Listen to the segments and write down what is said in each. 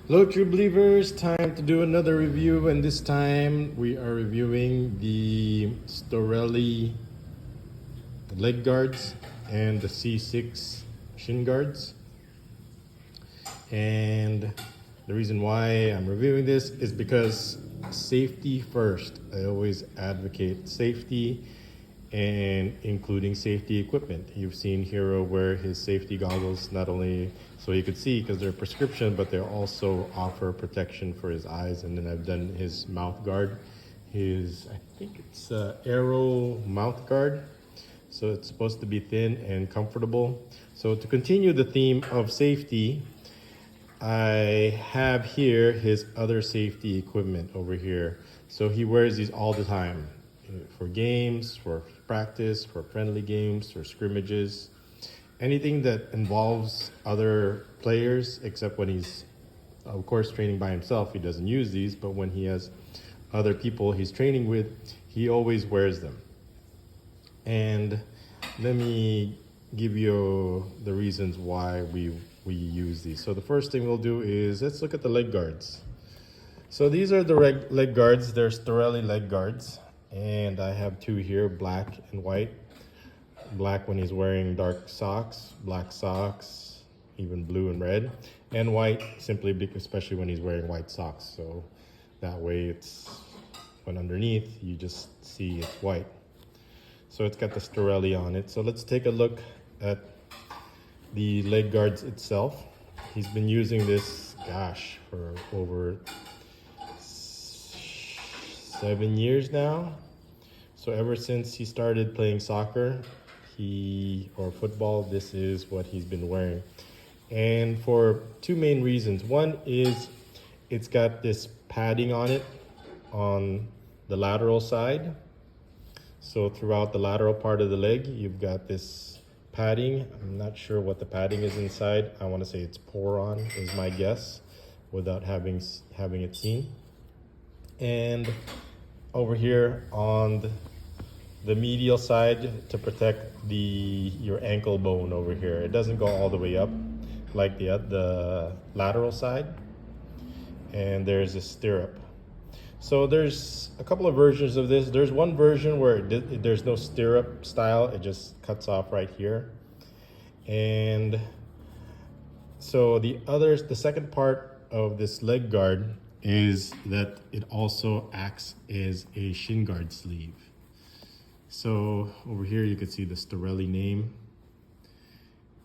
Hello, true believers. Time to do another review, and this time we are reviewing the Storelli leg guards and the C6 shin guards. And the reason why I'm reviewing this is because safety first. I always advocate safety and including safety equipment. You've seen Hero wear his safety goggles not only so you could see because they're prescription, but they also offer protection for his eyes. And then I've done his mouth guard, I think it's Aero mouth guard. So it's supposed to be thin and comfortable. So to continue the theme of safety, I have here his other safety equipment over here. So he wears these all the time for games, for practice, for friendly games, for scrimmages, anything that involves other players, except when he's, of course, training by himself, he doesn't use these, but when he has other people he's training with, he always wears them. And let me give you the reasons why we use these. So the first thing we'll do is let's look at the leg guards. So these are the leg guards. They're Storelli leg guards. And I have two here, black and white. Black when he's wearing dark socks, black socks, even blue and red. And white simply because, especially when he's wearing white socks. So that way it's, when underneath, you just see it's white. So it's got the Storelli on it. So let's take a look at the leg guards itself. He's been using this, gosh, for over 7 years now. So ever since he started playing soccer, or football, this is what he's been wearing. And for two main reasons. One is it's got this padding on it on the lateral side. So throughout the lateral part of the leg, you've got this padding. I'm not sure what the padding is inside. I want to say it's Poron is my guess, without having it seen. And over here on the medial side to protect your ankle bone over here. It doesn't go all the way up like the lateral side. And there's a stirrup. So there's a couple of versions of this. There's one version where there's no stirrup style. It just cuts off right here. And so the second part of this leg guard is that it also acts as a shin guard sleeve. So over here you can see the Storelli name,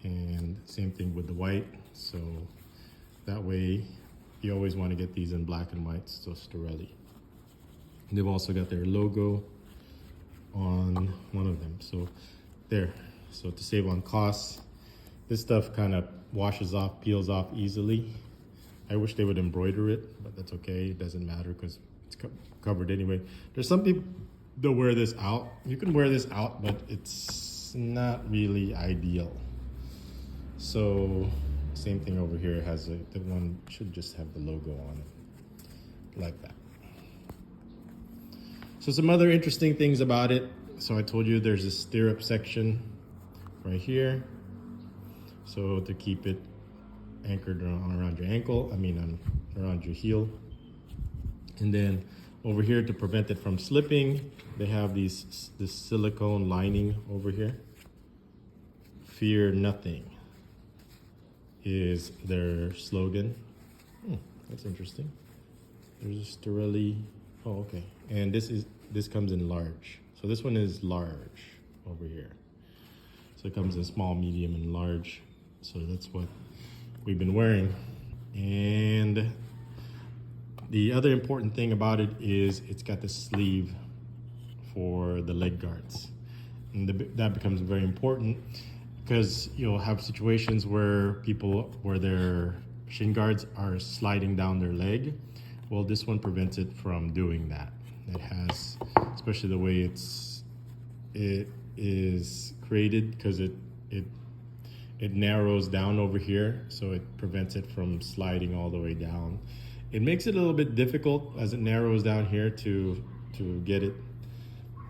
and same thing with the white. So that way you always want to get these in black and white, so Storelli. They've also got their logo on one of them. So there, so to save on costs, this stuff kind of washes off, peels off easily. I wish they would embroider it, but that's okay. It doesn't matter because it's covered anyway. There's some people that wear this out. You can wear this out, but it's not really ideal. So same thing over here. The one should just have the logo on it, like that. So some other interesting things about it. So I told you there's a stirrup section right here. So to keep it anchored around your ankle, around your heel. And then over here to prevent it from slipping, they have this silicone lining over here. Fear nothing is their slogan. That's interesting. There's a Storelli. Oh, okay. And this comes in large. So this one is large over here. So it comes in small, medium, and large. So that's what we've been wearing. And the other important thing about it is it's got the sleeve for the leg guards. And that becomes very important because you'll have situations where their shin guards are sliding down their leg. Well, this one prevents it from doing that. It has, especially the way it is created, because it narrows down over here, so it prevents it from sliding all the way down. It makes it a little bit difficult as it narrows down here to get it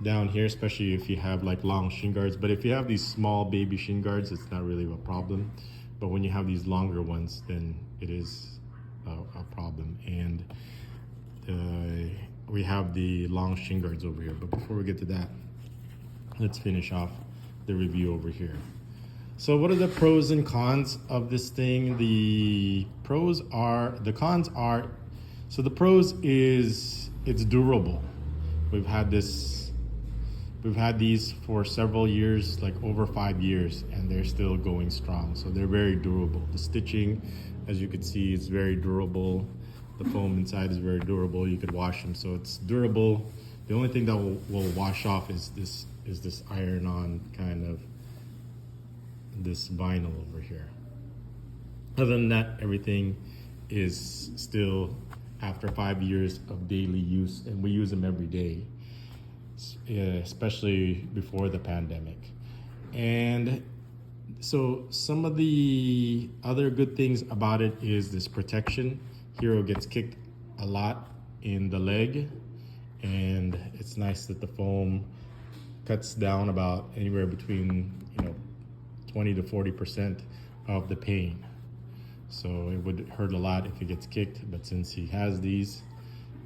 down here, especially if you have like long shin guards. But if you have these small baby shin guards, it's not really a problem. But when you have these longer ones, then it is a problem. And we have the long shin guards over here. But before we get to that, let's finish off the review over here. So what are the pros and cons of this thing? The cons are, so the pros is it's durable. We've had these for several years, like over 5 years, and they're still going strong. So they're very durable. The stitching, as you can see, is very durable. The foam inside is very durable. You could wash them, so it's durable. The only thing that will wash off is this iron-on kind of this vinyl over here. Other than that, everything is still, after 5 years of daily use, and we use them every day, especially before the pandemic. And so some of the other good things about it is this protection. Hero gets kicked a lot in the leg, and it's nice that the foam cuts down about anywhere between 20 to 40% of the pain. So it would hurt a lot if he gets kicked, but since he has these,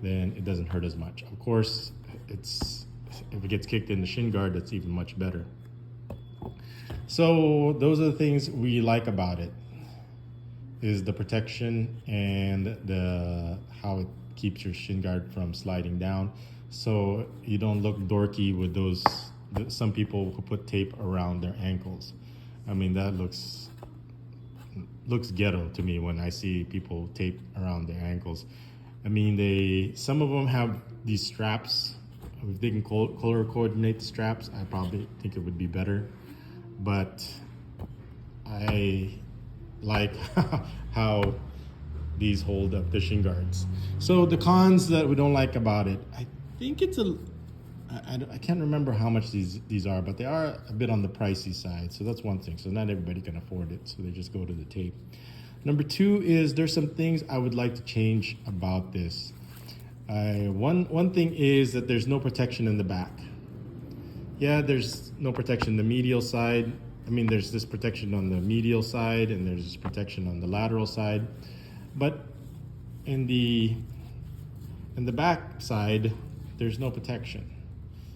then it doesn't hurt as much. Of course, if it gets kicked in the shin guard, that's even much better. So those are the things we like about it, is the protection and how it keeps your shin guard from sliding down, so you don't look dorky with some people who put tape around their ankles. I mean, that looks ghetto to me when I see people tape around their ankles. I mean, some of them have these straps. If they can color coordinate the straps, I probably think it would be better. But I like how these hold up the shin guards. So the cons that we don't like about it, I think it's I can't remember how much these are, but they are a bit on the pricey side. So that's one thing. So not everybody can afford it, so they just go to the tape. Number two is there's some things I would like to change about this. One thing is that there's no protection in the back. Yeah, there's no protection in the medial side. I mean, there's this protection on the medial side and there's this protection on the lateral side. But in the back side, there's no protection.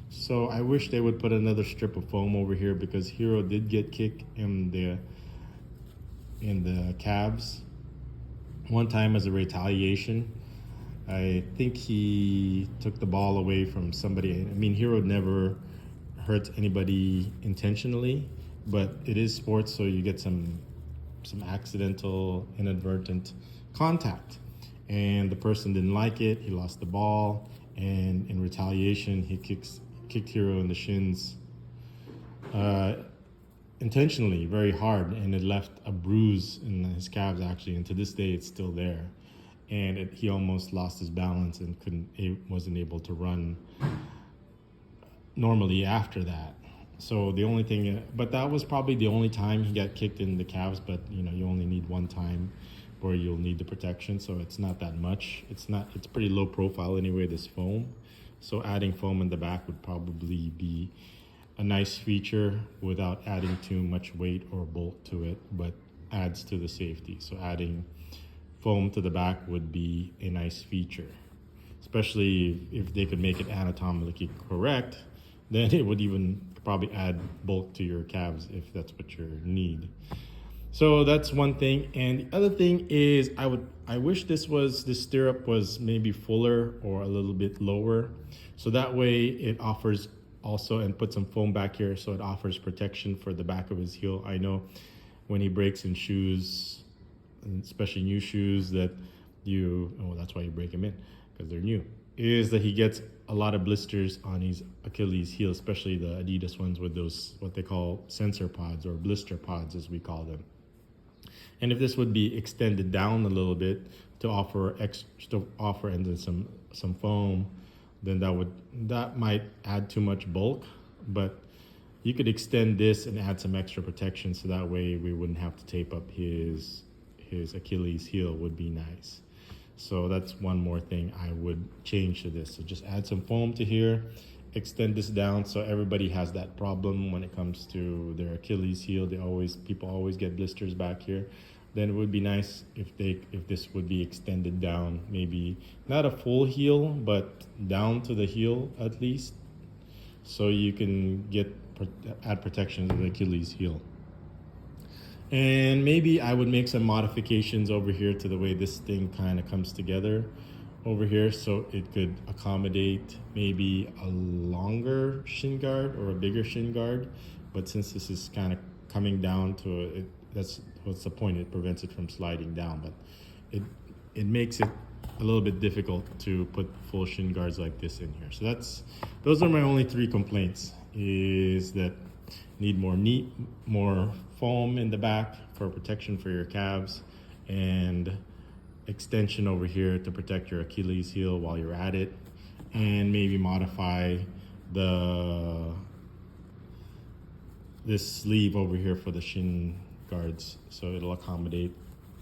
So I wish they would put another strip of foam over here, because Hero did get kicked in the calves one time as a retaliation. I think he took the ball away from somebody. I mean, Hero never hurt anybody intentionally, but it is sports, so you get some accidental, inadvertent contact. And the person didn't like it. He lost the ball, and in retaliation, he kicked Hero in the shins intentionally, very hard, and it left a bruise in his calves actually, and to this day it's still there. And he almost lost his balance and wasn't able to run normally after that. So the only thing, but that was probably the only time he got kicked in the calves. But you only need one time where you'll need the protection, so it's not that much. It's pretty low profile anyway, this foam. So adding foam in the back would probably be a nice feature without adding too much weight or bulk to it, but adds to the safety. So adding foam to the back would be a nice feature, especially if they could make it anatomically correct. Then it would even probably add bulk to your calves if that's what you need. So that's one thing. And the other thing is I wish this stirrup was maybe fuller or a little bit lower. So that way it offers also, and put some foam back here so it offers protection for the back of his heel. I know when he breaks in shoes, especially new shoes that that's why you break them in, because they're new, is that he gets a lot of blisters on his Achilles heel, especially the Adidas ones with those, what they call sensor pods or blister pods as we call them. And if this would be extended down a little bit to offer and then some foam, then that might add too much bulk. But you could extend this and add some extra protection, so that way we wouldn't have to tape up his Achilles heel. Would be nice. So that's one more thing I would change to this. So just add some foam to here, extend this down, so everybody has that problem when it comes to their Achilles heel. People always get blisters back here. then it would be nice if this would be extended down, maybe not a full heel, but down to the heel at least, so you can add protection to the Achilles heel. And maybe I would make some modifications over here to the way this thing kind of comes together over here, so it could accommodate maybe a longer shin guard or a bigger shin guard. But since this is kind of coming down to it, that's what's the point. It prevents it from sliding down, but it makes it a little bit difficult to put full shin guards like this in here. So those are my only 3 complaints, is that need more foam in the back for protection for your calves, and extension over here to protect your Achilles heel while you're at it, and maybe modify this sleeve over here for the shin guards so it'll accommodate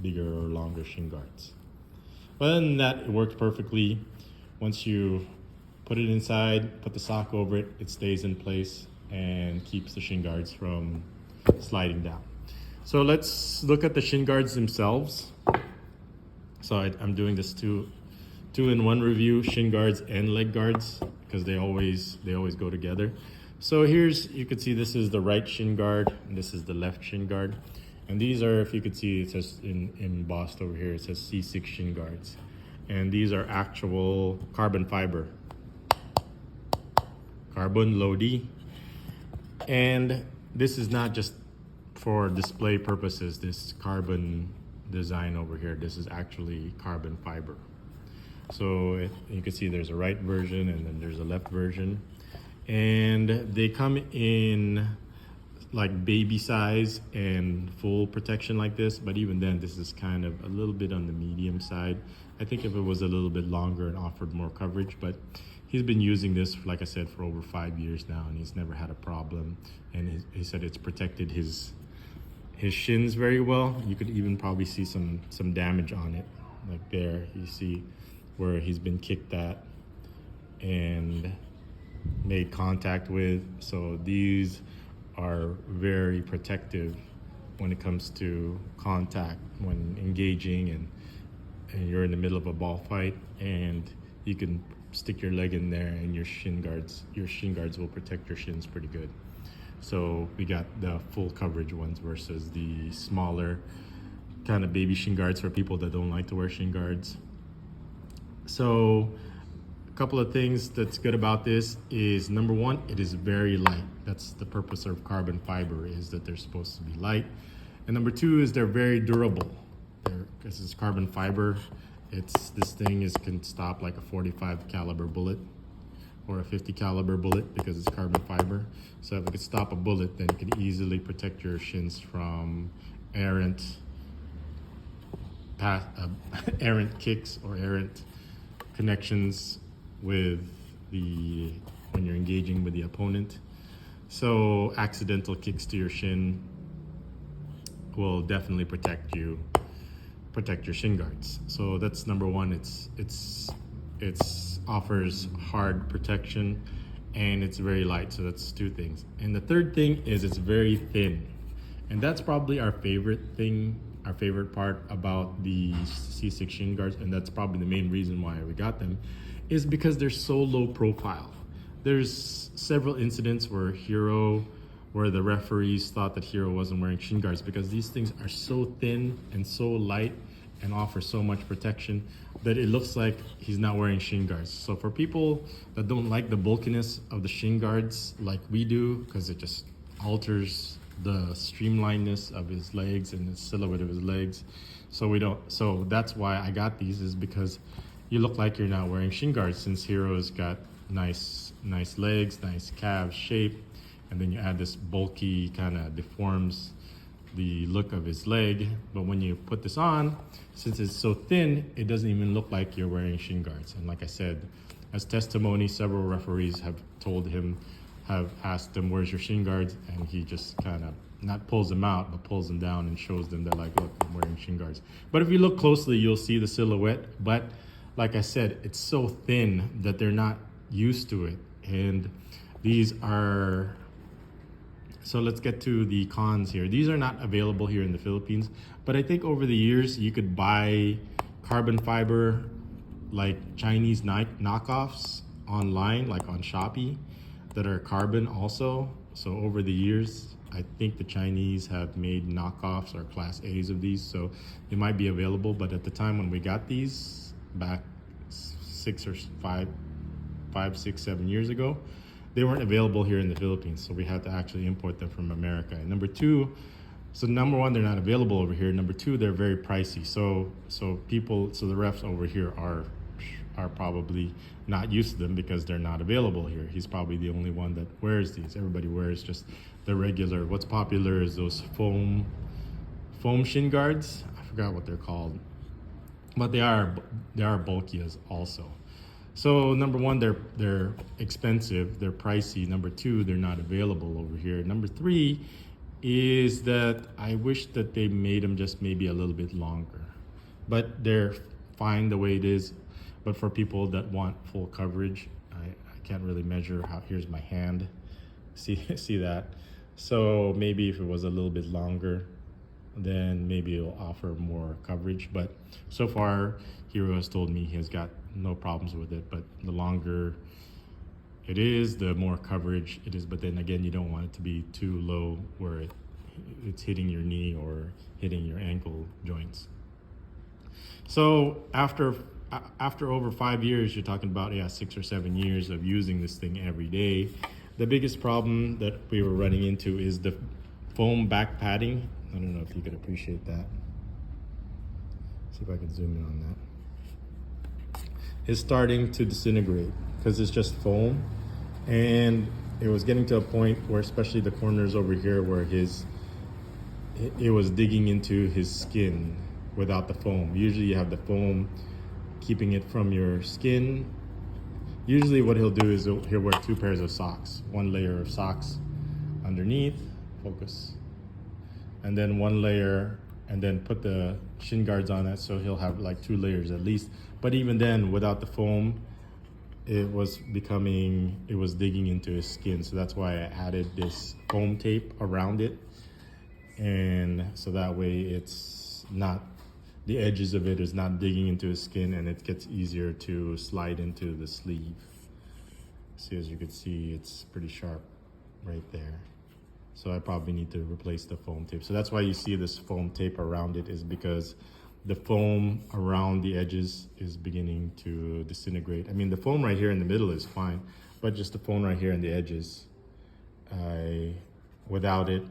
bigger or longer shin guards. But other than that, it works perfectly. Once you put it inside, put the sock over it, it stays in place and keeps the shin guards from sliding down. So let's look at the shin guards themselves. So I'm doing this two-in-one review, shin guards and leg guards, because they always go together. So you can see this is the right shin guard and this is the left shin guard. And these are, if you could see, it says embossed over here, it says C6 shin guards. And these are actual carbon fiber, carbon low D. And this is not just for display purposes, this carbon design over here. This is actually carbon fiber. So you can see there's a right version and then there's a left version. And they come in like baby size and full protection like this, but even then this is kind of a little bit on the medium side. I think if it was a little bit longer and offered more coverage, but he's been using this, like I said, for over 5 years now, and he's never had a problem. And he said it's protected his shins very well. You could even probably see some damage on it, like there you see where he's been kicked at and made contact with. So these are very protective when it comes to contact when engaging and you're in the middle of a ball fight, and you can stick your leg in there and your shin guards will protect your shins pretty good. So we got the full coverage ones versus the smaller kind of baby shin guards for people that don't like to wear shin guards. So a couple of things that's good about this is, number one, it is very light. That's the purpose of carbon fiber, is that they're supposed to be light. And number two is they're very durable. Because it's carbon fiber, this thing can stop like a 45 caliber bullet or a 50 caliber bullet because it's carbon fiber. So if it could stop a bullet, then it could easily protect your shins from errant kicks or errant connections when you're engaging with the opponent. So accidental kicks to your shin will definitely protect your shin guards. So that's number one. It's offers hard protection and it's very light. So that's two things. And the third thing is it's very thin. And that's probably our favorite part about the C6 shin guards, and that's probably the main reason why we got them, is because they're so low profile. There's several incidents where the referees thought that Hero wasn't wearing shin guards because these things are so thin and so light and offer so much protection that it looks like he's not wearing shin guards. So for people that don't like the bulkiness of the shin guards like we do, because it just alters the streamlinedness of his legs and the silhouette of his legs, so that's why I got these, is because you look like you're not wearing shin guards, since Hero's got nice legs, nice calf shape, and then you add this bulky, kind of deforms the look of his leg. But when you put this on, since it's so thin, it doesn't even look like you're wearing shin guards. And like I said, as testimony, several referees have asked him, where's your shin guards? And he just kind of not pulls them out, but pulls them down and shows them that, like, look, I'm wearing shin guards. But if you look closely, you'll see the silhouette. But like I said, it's so thin that they're not used to it. And these are So let's get to the cons here. These are not available here in the Philippines, but I think over the years you could buy carbon fiber like Chinese knockoffs online, like on Shopee, that are carbon also. So over the years, I think the Chinese have made knockoffs or class A's of these, so they might be available. But at the time when we got these back 7 years ago, they weren't available here in the Philippines, so we had to actually import them from America. And number one, they're not available over here. Number two, they're very pricey. So the refs over here are probably not used to them because they're not available here. He's probably the only one that wears these. Everybody wears just the regular. What's popular is those foam shin guards. I forgot what they're called, but they are bulky as also. So number one, they're expensive, they're pricey. Number two, they're not available over here. Number three is that I wish that they made them just maybe a little bit longer, but they're fine the way it is. But for people that want full coverage, I can't really measure how. Here's my hand, see that? So maybe if it was a little bit longer, then maybe it'll offer more coverage. But so far, Hero has told me he has got no problems with it. But the longer it is, the more coverage it is. But then again, you don't want it to be too low where it's hitting your knee or hitting your ankle joints. So after over 5 years, you're talking about 6 or 7 years of using this thing every day. The biggest problem that we were running into is the foam back padding. I don't know if you could appreciate that. See if I can zoom in on that. It's starting to disintegrate because it's just foam, and it was getting to a point where, especially the corners over here, where it was digging into his skin without the foam. Usually you have the foam keeping it from your skin. Usually what he'll do is he'll wear 2 pairs of socks, 1 layer of socks underneath, focus, and then 1 layer, and then put the shin guards on it, so he'll have like 2 layers at least. But even then, without the foam, it was digging into his skin. So that's why I added this foam tape around it, and so that way it's not, the edges of it is not digging into his skin, and it gets easier to slide into the sleeve. See, as you can see, it's pretty sharp right there. So I probably need to replace the foam tape. So that's why you see this foam tape around it, is because the foam around the edges is beginning to disintegrate. I mean, the foam right here in the middle is fine, but just the foam right here in the edges, without it,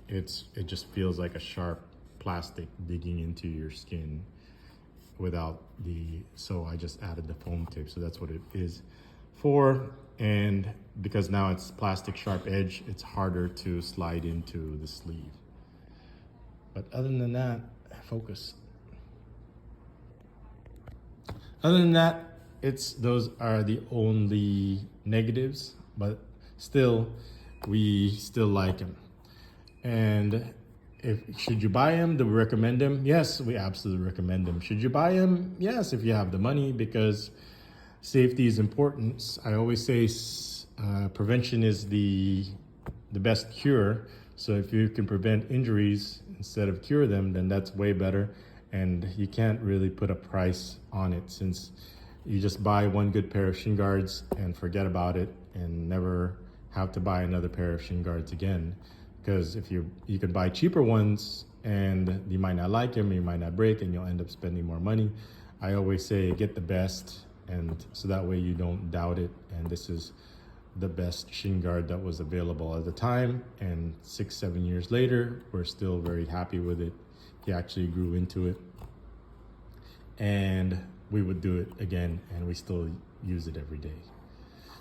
it just feels like a sharp plastic digging into your skin so I just added the foam tape. So that's what it is for. And because now it's plastic sharp edge, it's harder to slide into the sleeve. But other than that, focus. Other than that, those are the only negatives, but still, we still like them. And should you buy them? Do we recommend them? Yes, we absolutely recommend them. Should you buy them? Yes, if you have the money, because safety is important. I always say prevention is the best cure. So if you can prevent injuries instead of cure them, then that's way better. And you can't really put a price on it, since you just buy 1 good pair of shin guards and forget about it and never have to buy another pair of shin guards again. Because if you could buy cheaper ones and you might not like them, you might not break, and you'll end up spending more money. I always say get the best, and so that way you don't doubt it. And this is the best shin guard that was available at the time, and 6-7 years later, we're still very happy with it. He actually grew into it, and we would do it again, and we still use it every day.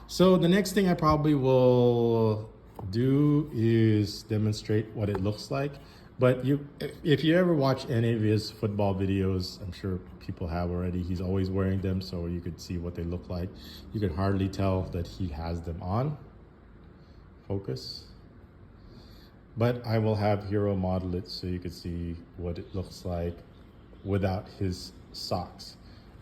So the next thing I probably will do is demonstrate what it looks like. But if you ever watch any of his football videos, I'm sure people have already, he's always wearing them, so you could see what they look like. You could hardly tell that he has them on. Focus. But I will have Hero model it so you could see what it looks like without his socks.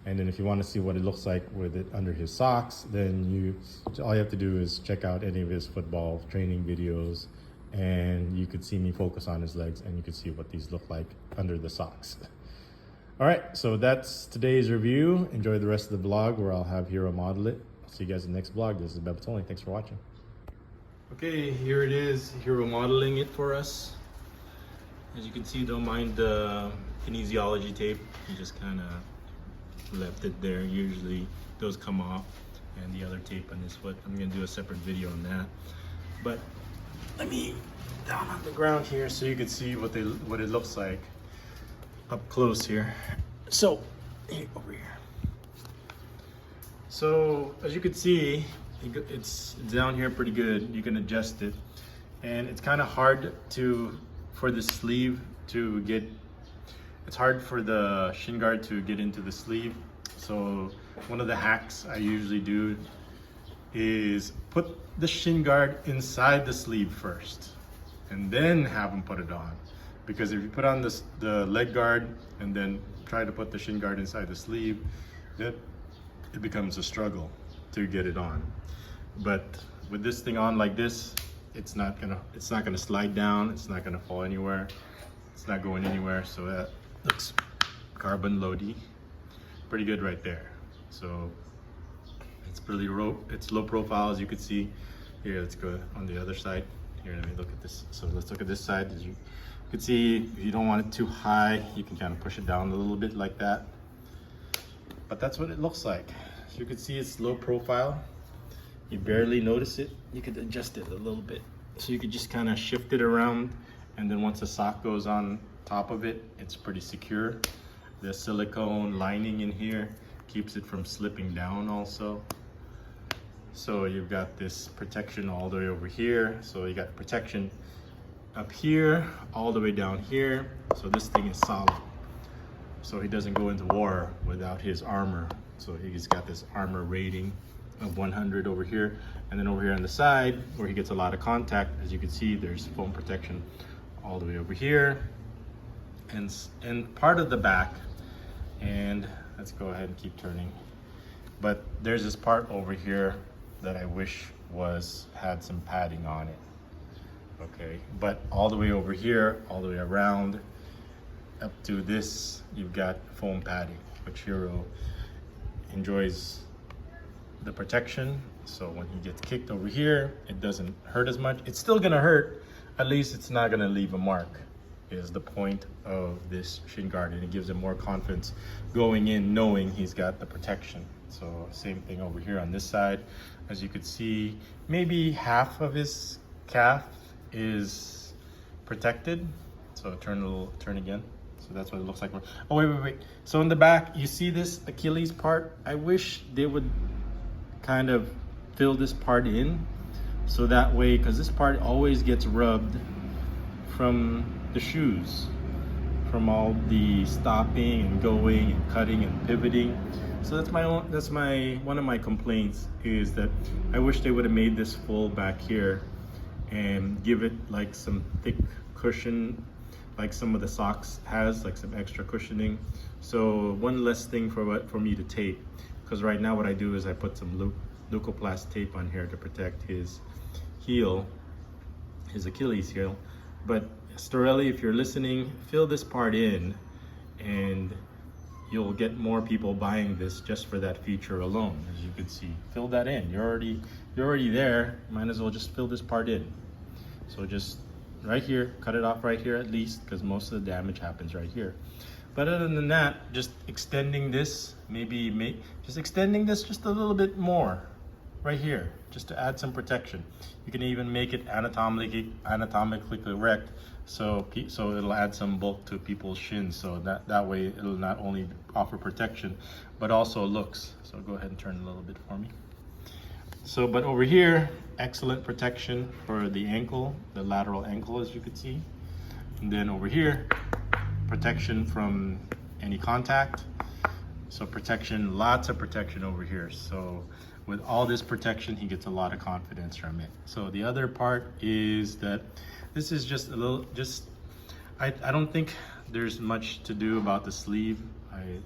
And then if you want to see what it looks like with it under his socks, then all you have to do is check out any of his football training videos, and you could see me focus on his legs, and you could see what these look like under the socks. All right, so that's today's review. Enjoy the rest of the vlog where I'll have Hero model it. I'll see you guys in the next vlog. This is bebotsonly. Thanks for watching. Okay, here it is, Hero modeling it for us. As you can see, don't mind the kinesiology tape. You just kind of left it there. Usually those come off, and the other tape on this foot. I'm gonna do a separate video on that. But let me down on the ground here so you can see what it looks like up close here. So over here. So as you can see, it's down here pretty good. You can adjust it, and it's kind of hard for the sleeve to get. It's hard for the shin guard to get into the sleeve. So one of the hacks I usually do is put the shin guard inside the sleeve first, and then have them put it on. Because if you put on the leg guard and then try to put the shin guard inside the sleeve, then it becomes a struggle to get it on. But with this thing on like this, it's not gonna slide down. It's not gonna fall anywhere. It's not going anywhere. So that looks carbon loady, pretty good right there. So it's it's low profile, as you can see. Here, let's go on the other side. Here, let me look at this. So let's look at this side. As you can see, if you don't want it too high, you can kind of push it down a little bit like that. But that's what it looks like. As you can see, it's low profile. You barely notice it. You could adjust it a little bit. So you could just kind of shift it around, and then once the sock goes on top of it, it's pretty secure. The silicone lining in here keeps it from slipping down also. So you've got this protection all the way over here. So you got protection up here, all the way down here. So this thing is solid. So he doesn't go into war without his armor. So he's got this armor rating of 100 over here. And then over here on the side, where he gets a lot of contact, as you can see, there's foam protection all the way over here. And part of the back. And let's go ahead and keep turning. But there's this part over here that I wish had some padding on it. Okay, but all the way over here, all the way around, up to this, you've got foam padding, which Hero enjoys the protection. So when he gets kicked over here, it doesn't hurt as much. It's still gonna hurt, at least it's not gonna leave a mark, is the point of this shin guard, and it gives him more confidence going in knowing he's got the protection. So same thing over here on this side. As you could see, maybe half of his calf is protected. So turn again. So that's what it looks like. Oh, wait. So in the back, you see this Achilles part? I wish they would kind of fill this part in. So that way, because this part always gets rubbed from the shoes, from all the stopping and going and cutting and pivoting. So that's one of my complaints, is that I wish they would have made this full back here and give it like some thick cushion, like some of the socks has, like some extra cushioning. So one less thing for me to tape, because right now what I do is I put some leukoplast tape on here to protect his heel, his Achilles heel. But Storelli, if you're listening, fill this part in, and you'll get more people buying this just for that feature alone. As you can see, fill that in. You're already there. Might as well just fill this part in. So just right here, cut it off right here at least, because most of the damage happens right here. But other than that, just extending this, just extending this just a little bit more right here, just to add some protection. You can even make it anatomically correct, so it'll add some bulk to people's shins. So that way it'll not only offer protection, but also looks. So go ahead and turn a little bit for me. So, but over here, excellent protection for the ankle, the lateral ankle, as you can see. And then over here, protection from any contact. So protection, lots of protection over here. So with all this protection, he gets a lot of confidence from it. So the other part is that this is just a little, I don't think there's much to do about the sleeve.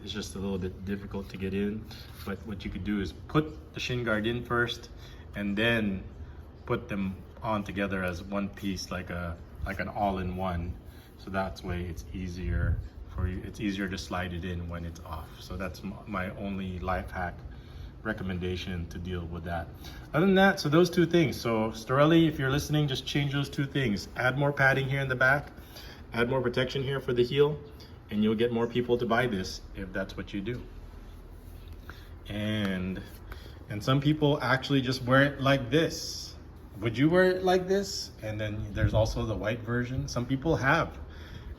It's just a little bit difficult to get in. But what you could do is put the shin guard in first, and then put them on together as one piece, like an all-in-one. So that's way it's easier for you. It's easier to slide it in when it's off. So that's my only life hack recommendation to deal with that. Other than that, so those two things. So Storelli, if you're listening, just change those two things. Add more padding here in the back, add more protection here for the heel, and you'll get more people to buy this if that's what you do. And some people actually just wear it like this. Would you wear it like this? And then there's also the white version. Some people have.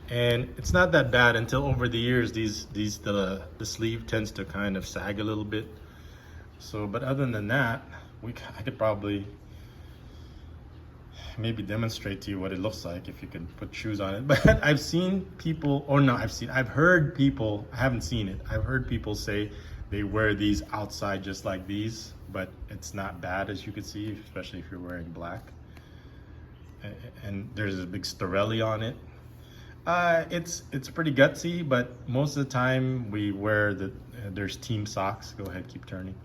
And it's not that bad until over the years, the sleeve tends to kind of sag a little bit. So, but other than that, I could probably maybe demonstrate to you what it looks like if you can put shoes on it. But I've seen people, or no, I've heard people, I haven't seen it. I've heard people say they wear these outside just like these, but it's not bad, as you can see, especially if you're wearing black. And there's a big Storelli on it. It's pretty gutsy, but most of the time we wear there's team socks. Go ahead, keep turning.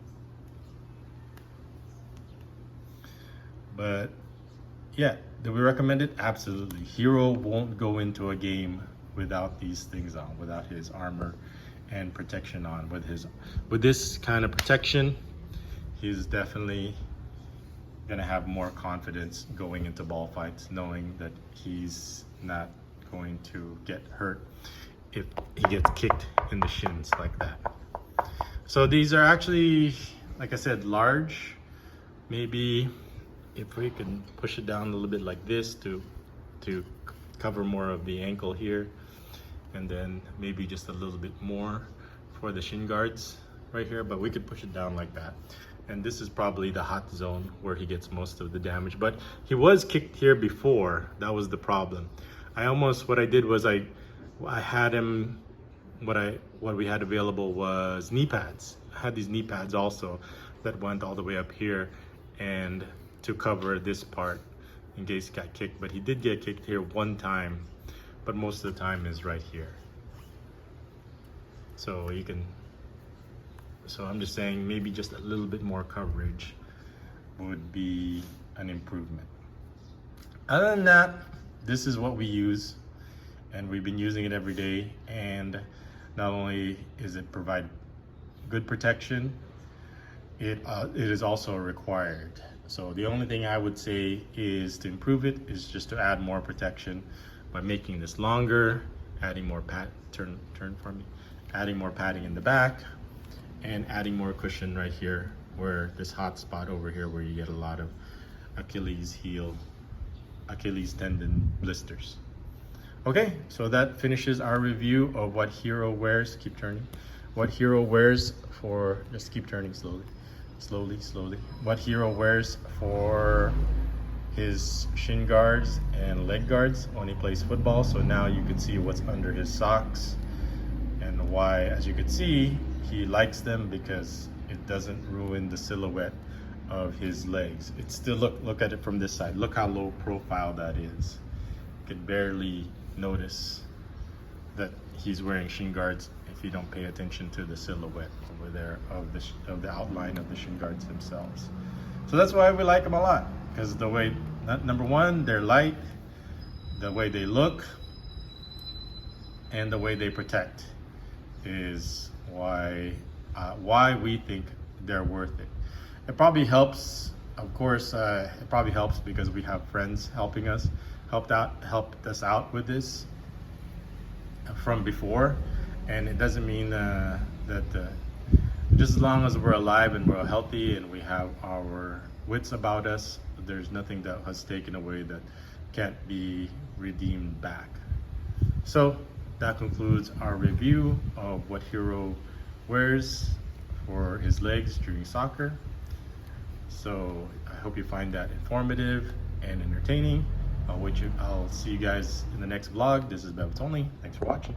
But yeah, do we recommend it? Absolutely. Hero won't go into a game without these things on, without his armor and protection on. With this kind of protection, he's definitely gonna have more confidence going into ball fights, knowing that he's not going to get hurt if he gets kicked in the shins like that. So these are actually, like I said, large. Maybe if we can push it down a little bit like this to cover more of the ankle here, and then maybe just a little bit more for the shin guards right here, but we could push it down like that. And this is probably the hot zone where he gets most of the damage, but he was kicked here before. That was the problem. What I did was I had him, what we had available was knee pads. I had these knee pads also that went all the way up here and to cover this part in case he got kicked. But he did get kicked here one time, but most of the time is right here. So I'm just saying maybe just a little bit more coverage would be an improvement. Other than that, this is what we use, and we've been using it every day. And not only is it provide good protection, it is also required. So the only thing I would say is to improve it is just to add more protection by making this longer, adding more turn for me, adding more padding in the back, and adding more cushion right here, where this hot spot over here where you get a lot of Achilles tendon blisters. Okay, so that finishes our review of what Hero wears. Keep turning. What Hero wears for, just keep turning slowly. What Hero wears for his shin guards and leg guards when he plays football. So now you can see what's under his socks and why, as you can see, he likes them because it doesn't ruin the silhouette of his legs. It's still, look at it from this side. Look how low profile that is. You can barely notice that he's wearing shin guards if you don't pay attention to the silhouette over there of the outline of the shin guards themselves. So that's why we like them a lot, because the way, number one, they're light, the way they look, and the way they protect is why we think they're worth it. It probably helps, of course, it probably helps because we have friends helped us out with this from before. And it doesn't mean that just as long as we're alive and we're healthy and we have our wits about us, there's nothing that has taken away that can't be redeemed back. So that concludes our review of what Hero wears for his legs during soccer. So I hope you find that informative and entertaining. I'll see you guys in the next vlog. This is bebotsonly. Thanks for watching.